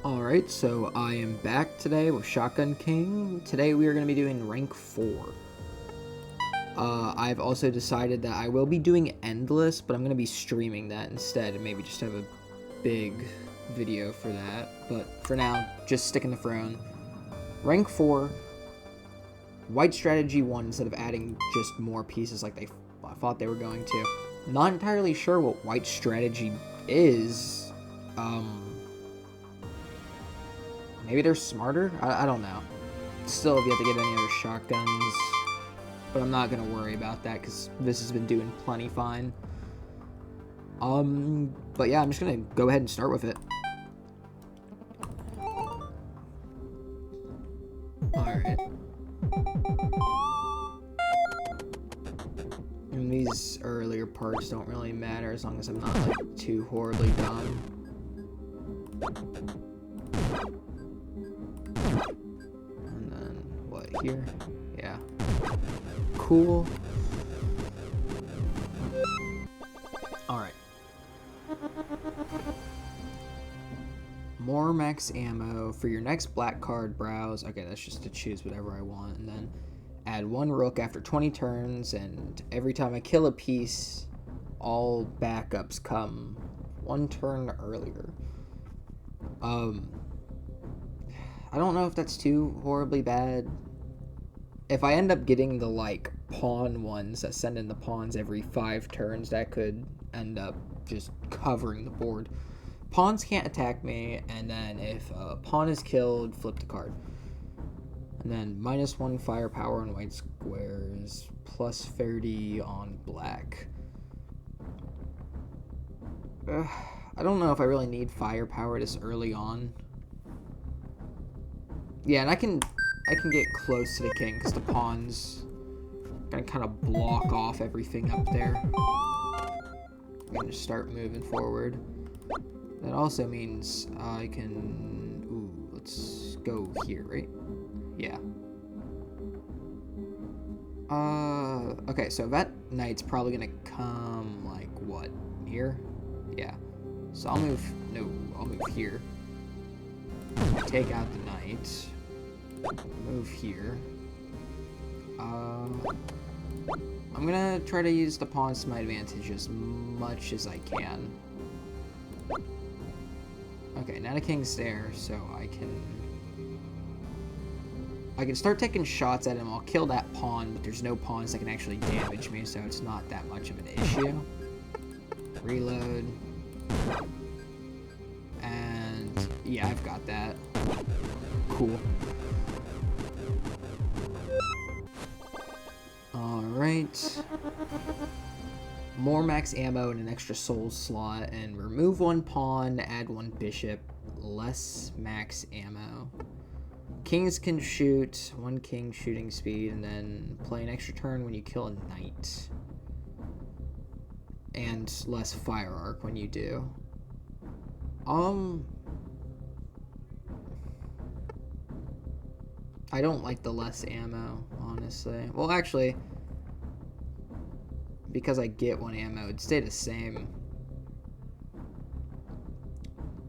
Alright, so I am back today with Shotgun King. Today we are going to be doing rank 4. I've also decided that I will be doing Endless, but I'm going to be streaming that instead and maybe just have a big video for that. But for now, just sticking to Throne. Rank 4, White Strategy 1 instead of adding just more pieces like I thought they were going to. Not entirely sure what White Strategy is. Maybe they're smarter? I don't know. Still have yet to get any other shotguns. But I'm not going to worry about that because this has been doing plenty fine. But yeah, I'm just going to go ahead and start with it. Alright. And these earlier parts don't really matter as long as I'm not like too horribly dumb. And then, what, here? Yeah. Cool. Alright. More max ammo. For your next black card, browse. Okay, that's just to choose whatever I want. And then add 1 rook after 20 turns. And every time I kill a piece, all backups come 1 turn earlier. I don't know if that's too horribly bad. If I end up getting the, like, pawn ones that send in the pawns every 5 turns, that could end up just covering the board. Pawns can't attack me, and then if a pawn is killed, flip the card. And then -1 firepower on white squares, plus 30 on black. I don't know if I really need firepower this early on. Yeah, and I can get close to the king because the pawns gonna kind of block off everything up there. I'm gonna just start moving forward. That also means I can... Ooh, let's go here, right? Yeah. Okay, so that knight's probably gonna come, like, what? Here? Yeah. So I'll move... No, I'll move here. Take out the knight. Move here. I'm gonna try to use the pawns to my advantage as much as I can. Okay, now the king's there, so I can start taking shots at him. I'll kill that pawn, but there's no pawns that can actually damage me, so it's not that much of an issue. Reload. And yeah, I've got that. Cool. Alright. More max ammo and an extra soul slot, and remove 1 pawn, add 1 bishop, less max ammo. Kings can shoot, 1 king shooting speed, and then play an extra turn when you kill a knight. And less fire arc when you do. I don't like the less ammo, honestly. Well, actually, because I get 1 ammo, it'd stay the same.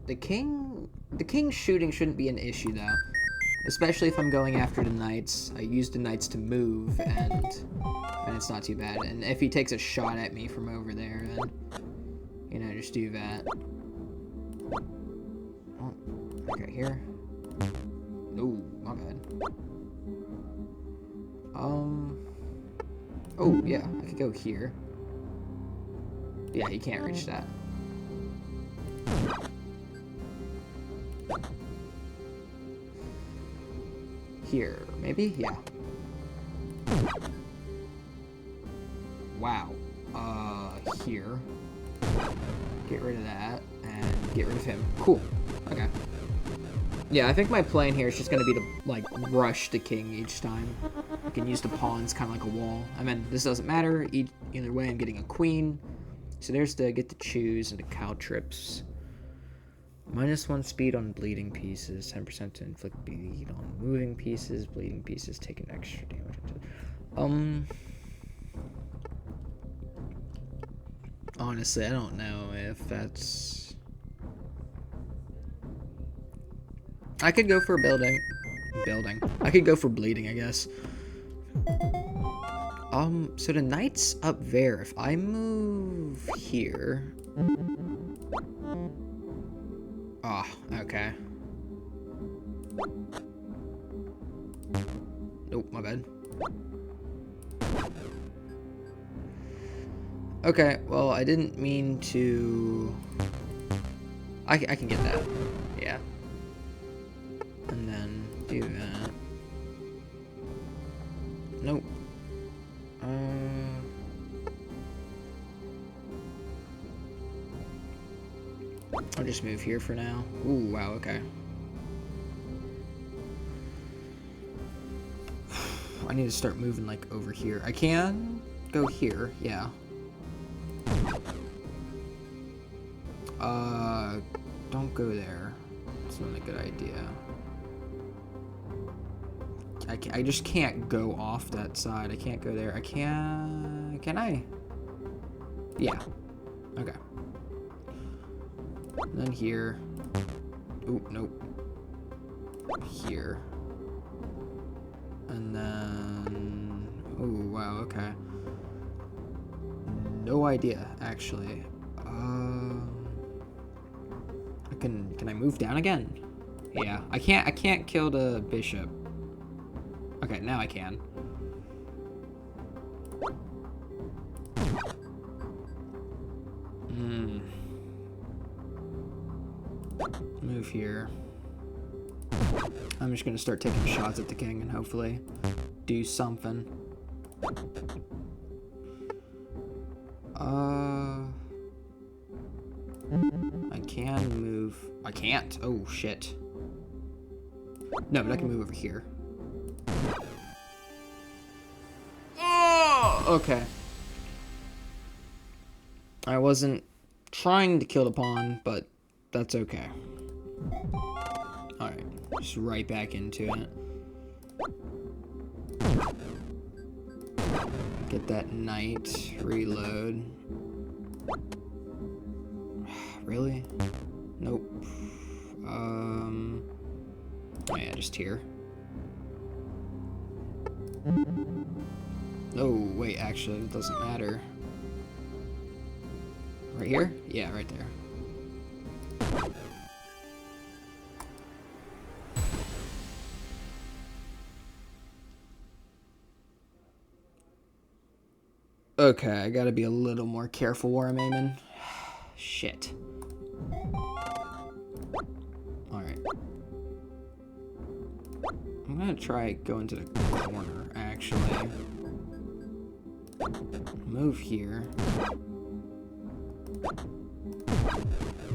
The king shooting shouldn't be an issue, though. Especially if I'm going after the knights. I use the knights to move, and it's not too bad. And if he takes a shot at me from over there, then, you know, just do that. Oh, okay, here. No, my bad. Oh, yeah, I could go here. Yeah, you can't reach that. Here, maybe? Yeah. Wow. Here. Get rid of that, and get rid of him. Cool. Okay. Yeah, I think my plan here is just going to be to, like, rush the king each time. I can use the pawns kind of like a wall. I mean, this doesn't matter. Either way, I'm getting a queen. So there's the get to choose and the cow trips. -1 speed on bleeding pieces. 10% to inflict bleed on moving pieces. Bleeding pieces take an extra damage. Honestly, I don't know if that's... I could go for building. I could go for bleeding, I guess. So the knight's up there. If I move here... Oh, okay. Nope, my bad. Okay, well, I didn't mean to... I can get that. Yeah. And then do that. Nope. I'll just move here for now. Ooh, wow, okay. I need to start moving, like, over here. I can go here, yeah. Don't go there. It's not a good idea. I just can't go off that side. I can't go there. I can't... Can I? Yeah. Okay. And then here. Oop, nope. Here. And then... Oh, wow, okay. No idea, actually. Can I move down again? Yeah, I can't kill the bishop. Okay, now I can. Move here. I'm just gonna start taking shots at the king and hopefully do something. I can move. I can't. Oh, shit. No, but I can move over here. Oh, okay. I wasn't trying to kill the pawn, but that's okay. Alright, just right back into it. Get that knight, reload. Really? Nope. Oh yeah, just here. Oh, wait, actually, it doesn't matter. Right here? Yeah, right there. Okay, I gotta be a little more careful where I'm aiming. Shit. Alright. I'm gonna try going to the corner, actually. Move here.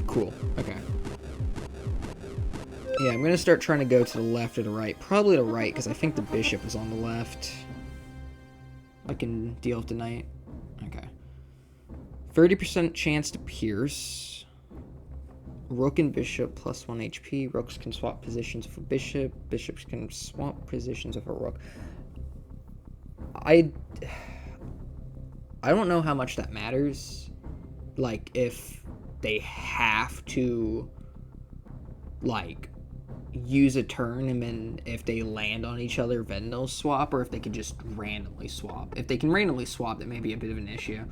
Cool, okay. Yeah, I'm gonna start trying to go to the left or the right. Probably the right, because I think the bishop is on the left. I can deal with the knight. Okay. 30% chance to pierce. Rook and bishop plus 1 HP. Rooks can swap positions with a bishop. Bishops can swap positions with a rook. I don't know how much that matters. Like, if they have to, like, use a turn and then if they land on each other, then they'll swap, or if they could just randomly swap. If they can randomly swap, that may be a bit of an issue.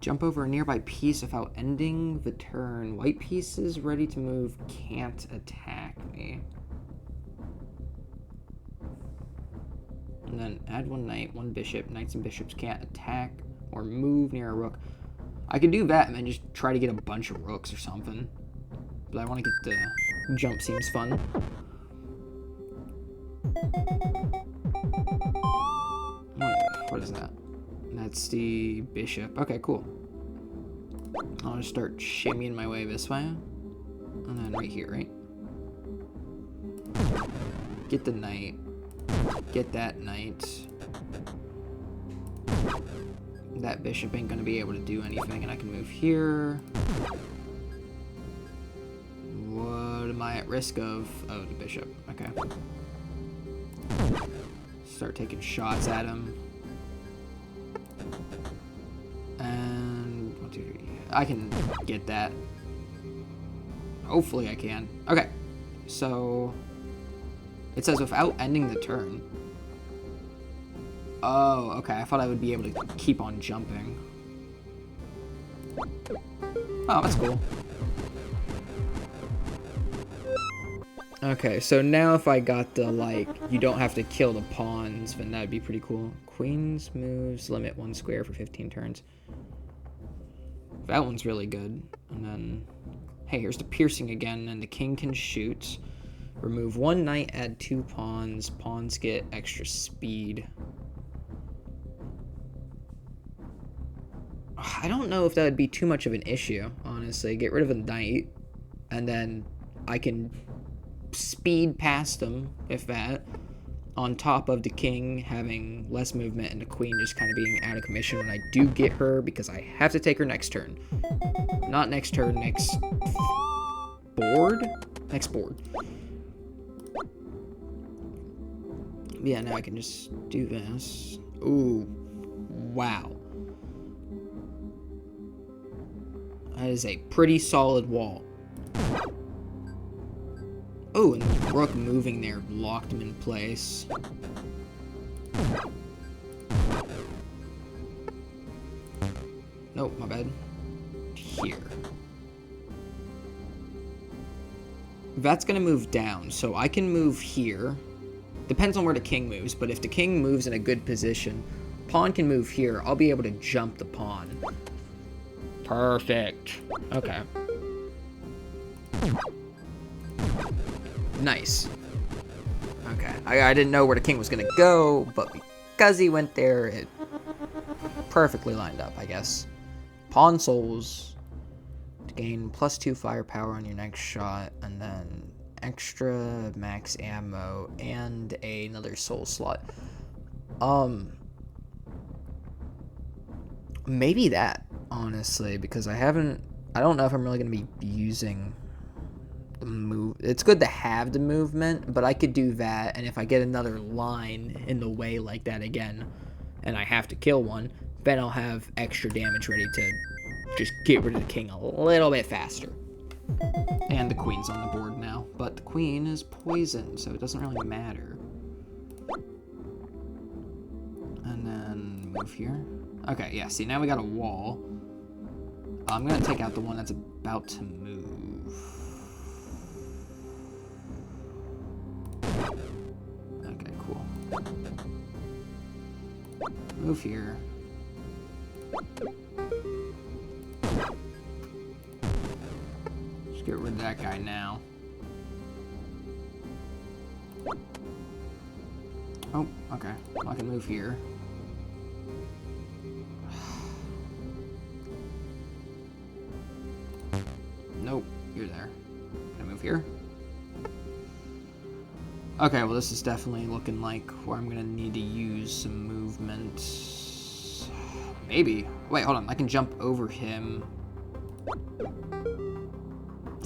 Jump over a nearby piece without ending the turn. White pieces ready to move can't attack me. And then add one knight, one bishop. Knights and bishops can't attack or move near a rook. I could do that and then just try to get a bunch of rooks or something. But I want to get the jump, seems fun. What is that? That's the bishop. Okay, cool. I'll just start shimmying my way this way. And then right here, right? Get the knight. Get that knight. That bishop ain't gonna be able to do anything, and I can move here. What am I at risk of? Oh, the bishop. Okay. Start taking shots at him. And 1, 2, 3. I can get that. Hopefully I can. Okay. So it says without ending the turn. Oh, okay. I thought I would be able to keep on jumping. Oh, that's cool. Okay, so now if I got the, like, you don't have to kill the pawns, then that'd be pretty cool. Queen's moves limit 1 square for 15 turns. That one's really good. And then, hey, here's the piercing again, and the king can shoot. Remove 1 knight, add 2 pawns. Pawns get extra speed. I don't know if that would be too much of an issue, honestly. Get rid of a knight, and then I can speed past them, if that, on top of the king having less movement and the queen just kind of being out of commission when I do get her, because I have to take her next turn. Not next turn, next board? Next board. Yeah, now I can just do this. Ooh, wow. That is a pretty solid wall. Oh, and the rook moving there locked him in place. Nope, my bad. Here. That's gonna move down, so I can move here. Depends on where the king moves, but if the king moves in a good position, pawn can move here. I'll be able to jump the pawn. Perfect. Okay. Nice. Okay. I didn't know where the king was going to go, but because he went there, it perfectly lined up, I guess. Pawn souls to gain +2 firepower on your next shot, and then extra max ammo and another soul slot. Maybe that, honestly, because I don't know if I'm really going to be using the move. It's good to have the movement, but I could do that, and if I get another line in the way like that again, and I have to kill one, then I'll have extra damage ready to just get rid of the king a little bit faster. And the queen's on the board now, but the queen is poisoned, so it doesn't really matter. And then move here. Okay, yeah, see, now we got a wall. I'm going to take out the one that's about to move. Okay, cool. Move here. Just get rid of that guy now. Oh, okay. Well, I can move here. Nope, you're there. Can I move here? Okay, well this is definitely looking like where I'm gonna need to use some movement. Maybe. Wait, hold on, I can jump over him.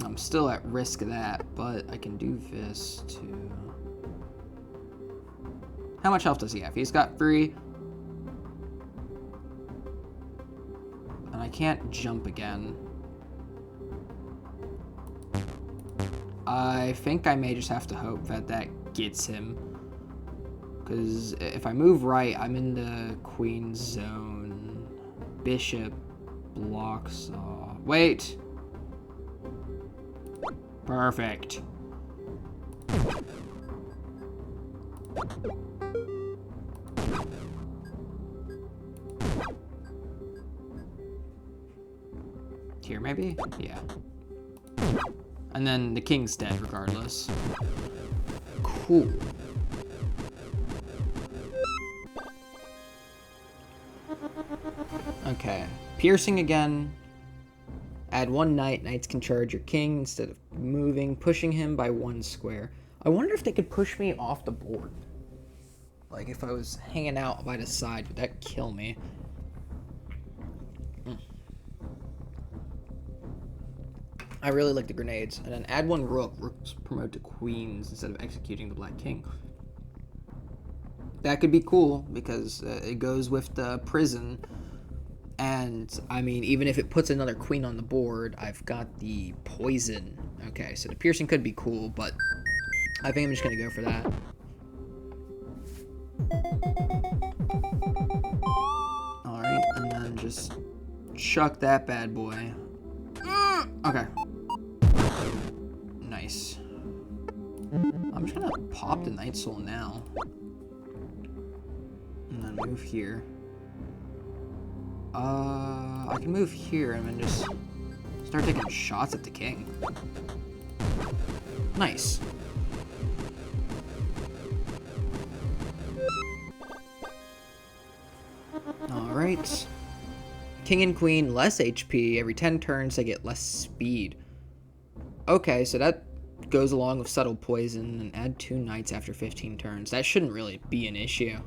I'm still at risk of that, but I can do this too. How much health does he have? He's got 3. And I can't jump again. I think I may just have to hope that that gets him. Because if I move right, I'm in the queen zone. Bishop blocks off. Wait! Perfect. Here, maybe? Yeah. And then the king's dead regardless. Cool. Okay. Piercing again. Add 1 knight. Knights can charge your king instead of moving, pushing him by 1 square. I wonder if they could push me off the board. Like if I was hanging out by the side, would that kill me? I really like the grenades. And then add 1 rook. Rooks promote to queens instead of executing the black king. That could be cool because it goes with the prison. And, I mean, even if it puts another queen on the board, I've got the poison. Okay, so the piercing could be cool, but I think I'm just going to go for that. Alright, and then just chuck that bad boy. Okay. Nice. I'm just going to pop the Night Soul now. And then move here. I can move here and then just start taking shots at the king. Nice. Alright. King and queen, less HP. Every 10 turns, they get less speed. Okay, so that goes along with subtle poison, and add 2 knights after 15 turns. That shouldn't really be an issue.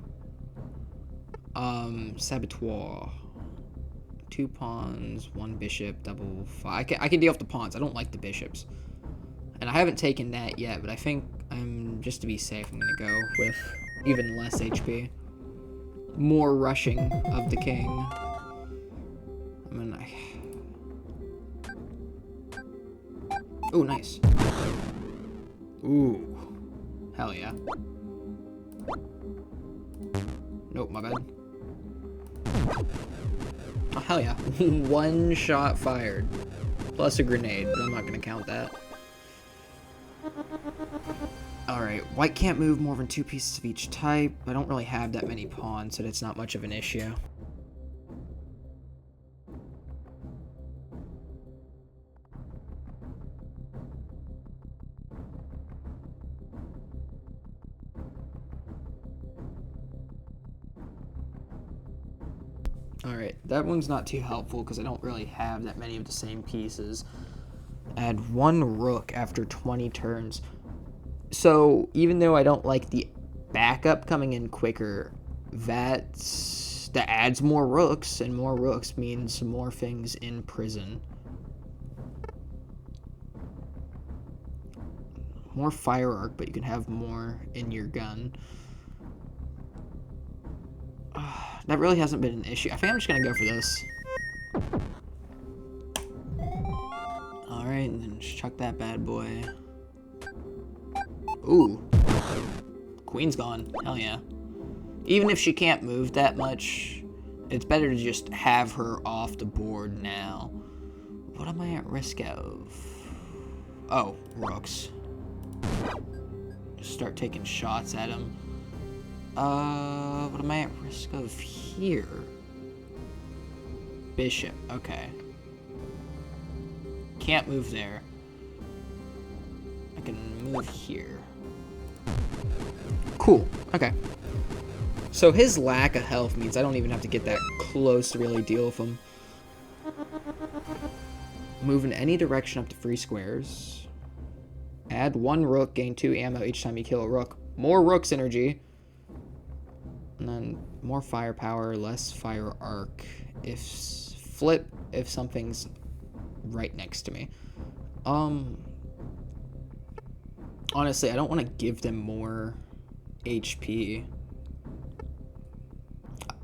Saboteur. 2 pawns, 1 bishop, double 5. I can deal with the pawns. I don't like the bishops. And I haven't taken that yet, but I think just to be safe, I'm going to go with even less HP. More rushing of the king. Ooh, nice. Ooh. Hell yeah. Nope, my bad. Oh, hell yeah. 1 shot fired. Plus a grenade, but I'm not going to count that. Alright, white can't move more than 2 pieces of each type. I don't really have that many pawns, so that's not much of an issue. Alright, that one's not too helpful because I don't really have that many of the same pieces. Add 1 rook after 20 turns. So, even though I don't like the backup coming in quicker, that adds more rooks, and more rooks means more things in prison. More fire arc, but you can have more in your gun. That really hasn't been an issue. I think I'm just gonna go for this. Alright, and then just chuck that bad boy. Ooh. Queen's gone. Hell yeah. Even if she can't move that much, it's better to just have her off the board now. What am I at risk of? Oh, rooks. Just start taking shots at him. What am I at risk of here? Bishop, okay. Can't move there. I can move here. Cool, okay. So his lack of health means I don't even have to get that close to really deal with him. Move in any direction up to 3 squares. Add 1 rook, gain 2 ammo each time you kill a rook. More rook synergy. And then more firepower, less fire arc. Flip if something's right next to me. Honestly, I don't want to give them more HP.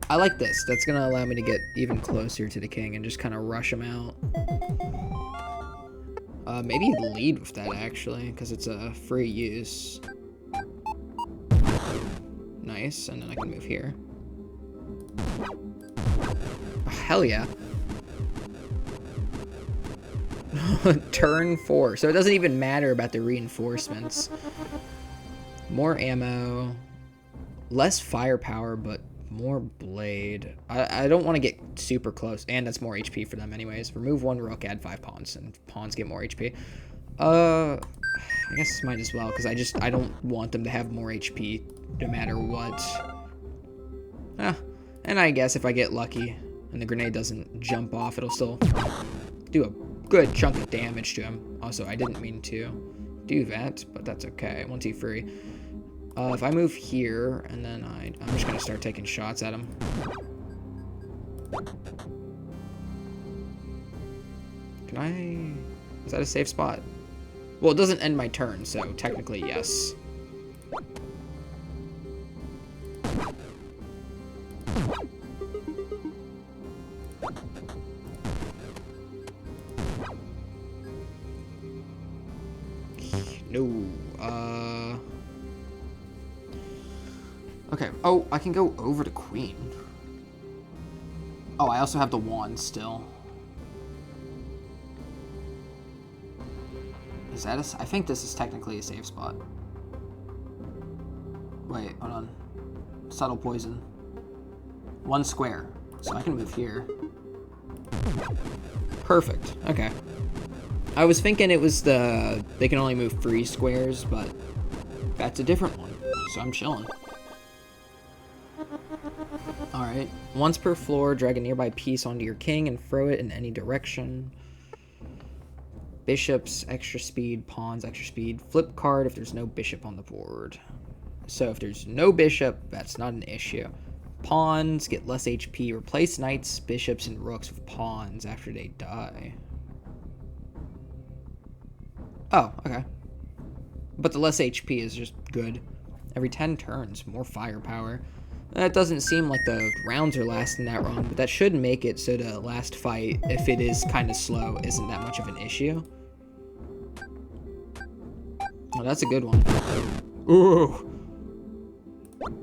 I like this. That's going to allow me to get even closer to the king and just kind of rush him out. Maybe lead with that, actually, because it's a free use. Nice, and then I can move here. Oh, hell yeah. Turn 4. So it doesn't even matter about the reinforcements. More ammo. Less firepower, but more blade. I don't want to get super close. And that's more HP for them anyways. Remove 1 rook, add 5 pawns. And pawns get more HP. I guess might as well, because I don't want them to have more HP no matter what. And I guess if I get lucky and the grenade doesn't jump off, it'll still do a good chunk of damage to him. Also, I didn't mean to do that, but that's okay. 1, 2, 3. If I move here, and then I'm just going to start taking shots at him. Can I... Is that a safe spot? Well, it doesn't end my turn, so technically, yes. No. Okay. Oh, I can go over to queen. Oh, I also have the wand still. Is that I think this is technically a safe spot. Wait, hold on. Subtle poison. 1 square. So I can move here. Perfect. Okay. I was thinking it was they can only move 3 squares, but that's a different one. So I'm chilling. Alright. Once per floor, drag a nearby piece onto your king and throw it in any direction. Bishops, extra speed. Pawns, extra speed. Flip card if there's no bishop on the board. So if there's no bishop, that's not an issue. Pawns get less HP. Replace knights, bishops, and rooks with pawns after they die. Oh, okay. But the less HP is just good. Every 10 turns, more firepower. That doesn't seem like the rounds are lasting that long, but that should make it so the last fight, if it is kind of slow, isn't that much of an issue. Oh, that's a good one. Ooh!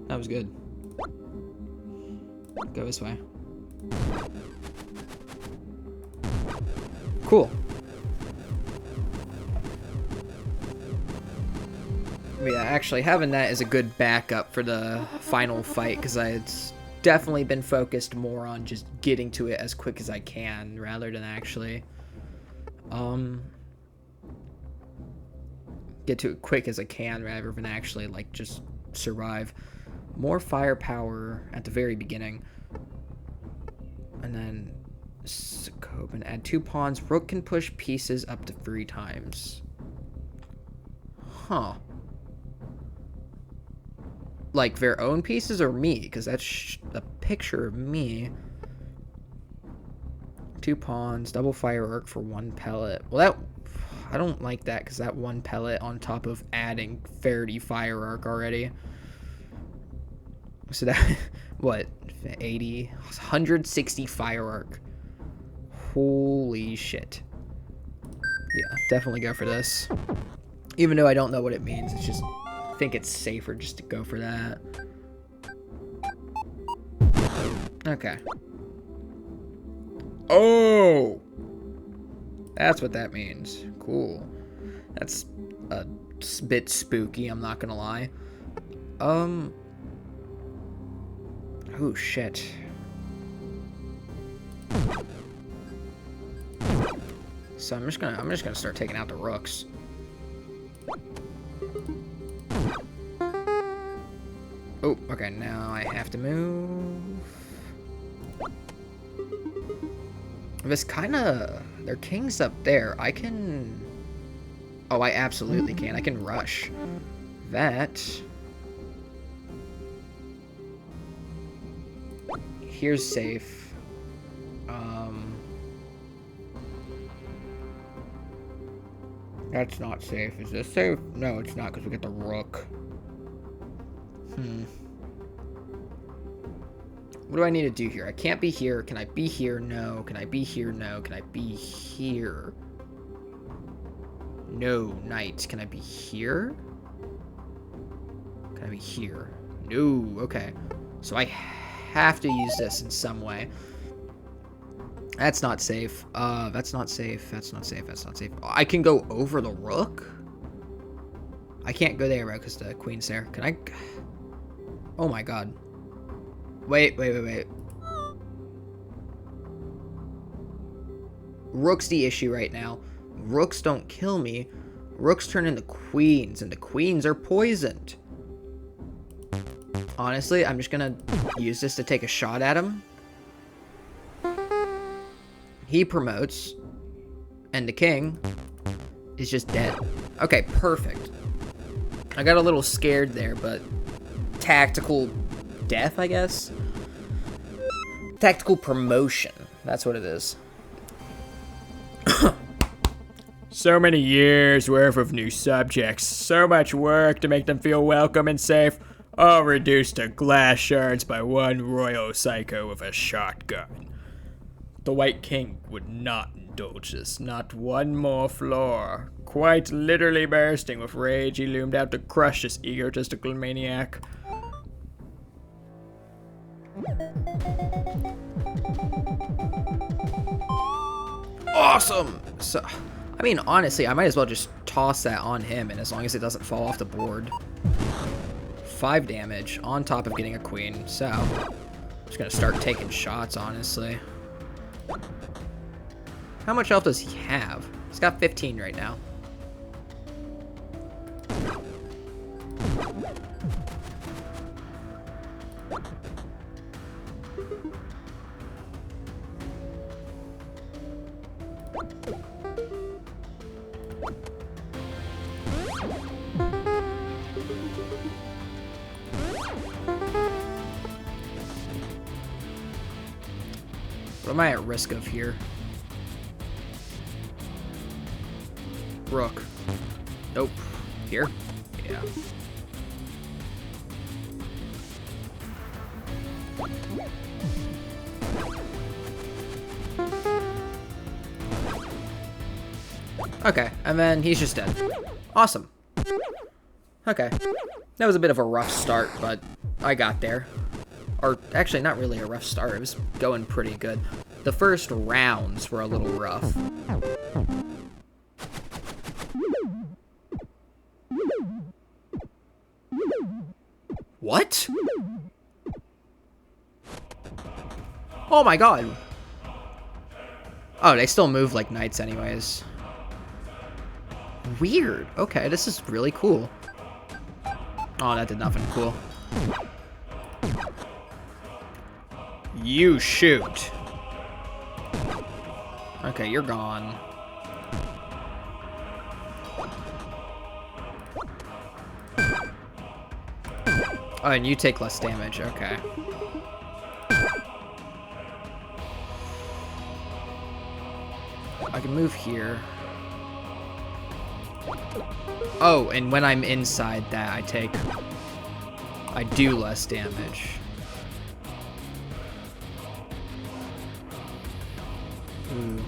That was good. Go this way. Cool. Yeah, actually, having that is a good backup for the final fight, because it's definitely been focused more on just getting to it as quick as I can, rather than actually, get to it quick as I can, rather than actually, like, just survive. More firepower at the very beginning. And then, scope and add 2 pawns. Rook can push pieces up to 3 times. Huh. Like, their own pieces or me? Because that's a picture of me. 2 pawns, double firework for 1 pellet. Well, I don't like that, because that 1 pellet on top of adding 30 firework already. So that, what, 80, 160 firework. Holy shit. Yeah, definitely go for this. Even though I don't know what it means, it's just, I think it's safer just to go for that. Okay. Oh! That's what that means. Cool. That's a bit spooky, I'm not gonna lie. Oh shit. So I'm just gonna start taking out the rooks. Oh, okay, now I have to move. This kinda, their king's up there. I can, oh, I absolutely can. I can rush that. Here's safe. That's not safe. Is this safe? No, it's not, because we get the rook. What do I need to do here? I can't be here. Can I be here? No. Can I be here? No. Can I be here? No. Knight. Can I be here? Can I be here? No. Okay. So I have to use this in some way. That's not safe. That's not safe. That's not safe. That's not safe. I can go over the rook? I can't go there, right? Because the queen's there. Can I? Oh my god. Wait. Rook's the issue right now. Rooks don't kill me. Rooks turn into queens, and the queens are poisoned. Honestly, I'm just gonna use this to take a shot at him. He promotes, and the king is just dead. Okay, perfect. I got a little scared there, but tactical death, I guess? Tactical promotion. That's what it is. So many years worth of new subjects. So much work to make them feel welcome and safe. All reduced to glass shards by one royal psycho with a shotgun. The White King would not indulge this, not one more floor. Quite literally bursting with rage, he loomed out to crush this egotistical maniac. Awesome! So, I mean, honestly, I might as well just toss that on him, and as long as it doesn't fall off the board. 5 damage on top of getting a queen, so I'm just gonna start taking shots, honestly. How much health does he have? He's got 15 right now. What am I at risk of here? Rook. Nope. Here? Yeah. Okay, and then he's just dead. Awesome. Okay. That was a bit of a rough start, but I got there. Or, actually, not really a rough start. It was going pretty good. The first rounds were a little rough. What? Oh my god. Oh, they still move like knights anyways. Weird. Okay, this is really cool. Oh, that did nothing cool. You shoot. Okay, you're gone. Oh, and you take less damage. Okay. I can move here. Oh, and when I'm inside that, I do less damage. Ooh.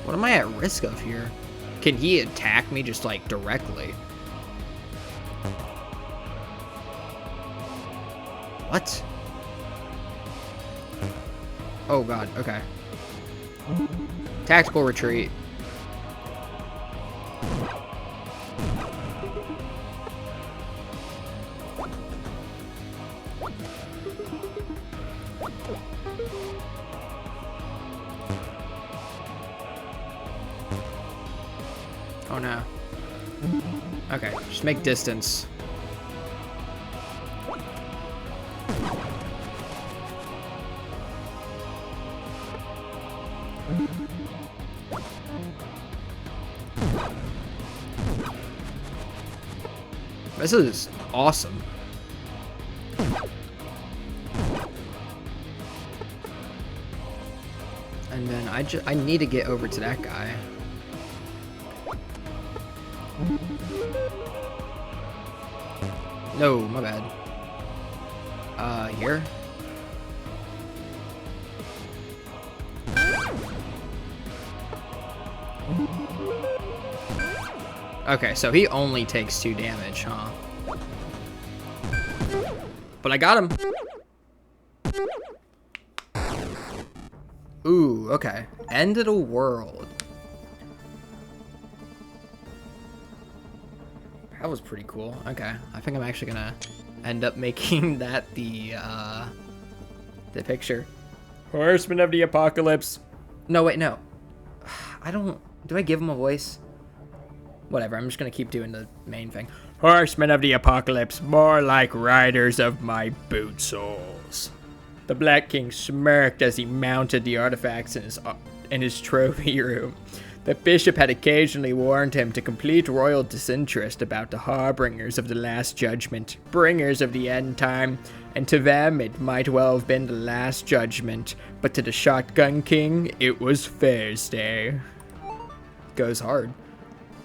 What am I at risk of here? Can he attack me just like directly? What? Oh god, okay. Tactical retreat. Oh no. Okay, just make distance. This is awesome. And then I need to get over to that guy. No, my bad. Here? Okay, so he only takes 2 damage, huh? But I got him. Ooh, okay. End of the world. That was pretty cool. Okay, I think I'm actually gonna end up making that the picture. Horsemen of the Apocalypse. No, wait, no. I don't... Do I give him a voice? Whatever, I'm just gonna keep doing the main thing. Horsemen of the Apocalypse, more like riders of my boot soles. The Black King smirked as he mounted the artifacts in his trophy room. The bishop had occasionally warned him to complete royal disinterest about the harbingers of the Last Judgment, bringers of the end time, and to them it might well have been the Last Judgment, but to the Shotgun King, it was Thursday. Goes hard.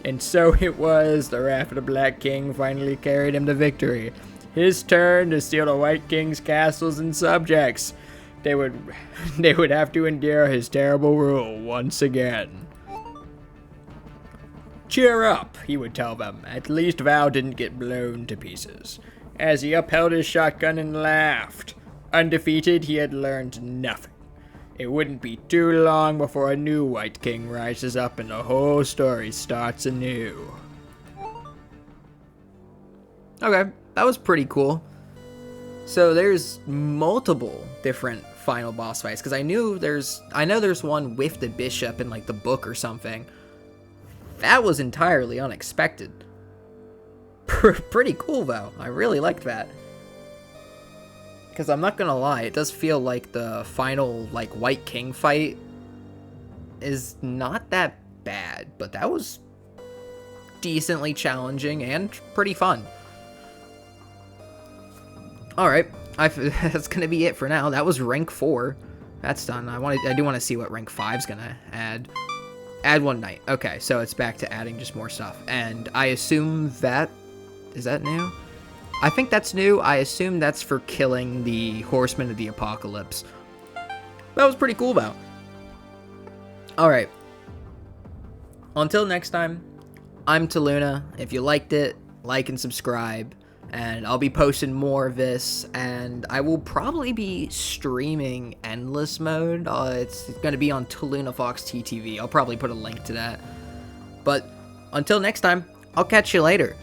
And so it was, the wrath of the Black King finally carried him to victory. His turn to steal the White King's castles and subjects. They would have to endure his terrible rule once again. Cheer up, he would tell them. At least Val didn't get blown to pieces. As he upheld his shotgun and laughed. Undefeated, he had learned nothing. It wouldn't be too long before a new White King rises up and the whole story starts anew. Okay, that was pretty cool. So there's multiple different final boss fights, because I know there's one with the bishop in like the book or something. That was entirely unexpected. Pretty cool though. I really liked that. Because I'm not gonna lie, it does feel like the final like White King fight is not that bad, but that was decently challenging and pretty fun. Alright, that's gonna be it for now. That was rank 4. That's done. I do want to see what rank 5's gonna add. Add one night. Okay, so it's back to adding just more stuff. And I assume that... Is that new? I think that's new. I assume that's for killing the Horsemen of the Apocalypse. That was pretty cool, though. Alright. Until next time, I'm Taluna. If you liked it, like and subscribe. And I'll be posting more of this. And I will probably be streaming Endless Mode. It's going to be on TalunaFoxTTV. I'll probably put a link to that. But until next time, I'll catch you later.